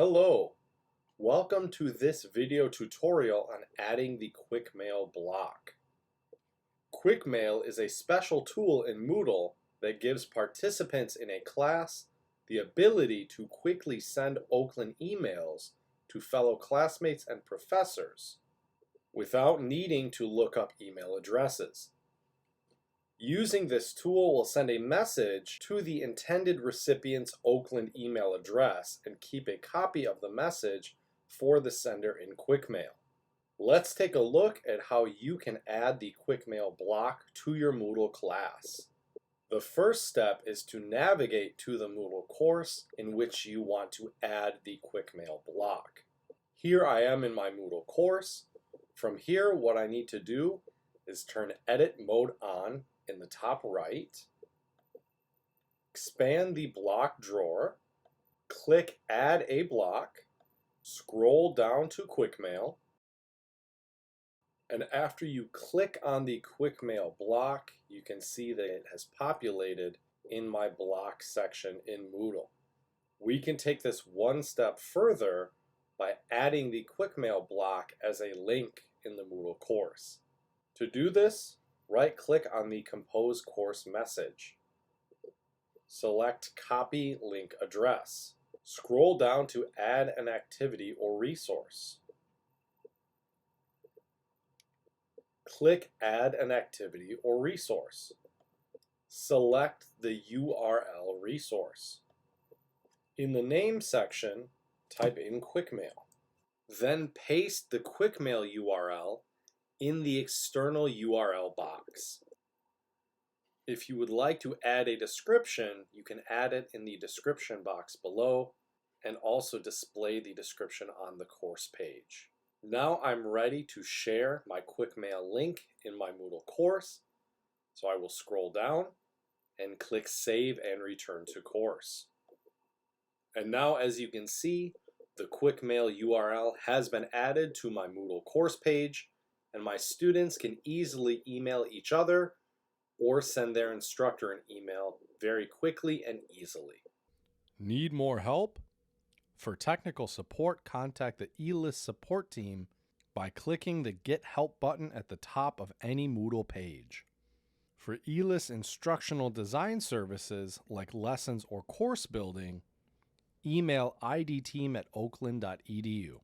Hello, welcome to this video tutorial on adding the Quickmail block. Quickmail is a special tool in Moodle that gives participants in a class the ability to quickly send Oakland emails to fellow classmates and professors without needing to look up email addresses. Using this tool will send a message to the intended recipient's Oakland email address and keep a copy of the message for the sender in Quickmail. Let's take a look at how you can add the Quickmail block to your Moodle class. The first step is to navigate to the Moodle course in which you want to add the Quickmail block. Here I am in my Moodle course. From here, what I need to do is turn Edit Mode on in the top right, expand the block drawer, click Add a Block, scroll down to Quickmail, and after you click on the Quickmail block, you can see that it has populated in my block section in Moodle. We can take this one step further by adding the Quickmail block as a link in the Moodle course. To do this, right-click on the Compose Course message. Select Copy Link Address. Scroll down to Add an activity or resource. Click Add an activity or resource. Select the URL resource. In the Name section, type in Quickmail. Then paste the Quickmail URL in the external URL box. If you would like to add a description, you can add it in the description box below and also display the description on the course page. Now I'm ready to share my Quickmail link in my Moodle course, so I will scroll down and click Save and Return to Course. And now, as you can see, the Quickmail URL has been added to my Moodle course page, and my students can easily email each other or send their instructor an email very quickly and easily. Need more help? For technical support, contact the e-LIS support team by clicking the Get Help button at the top of any Moodle page. For e-LIS instructional design services like lessons or course building, email idteam@oakland.edu.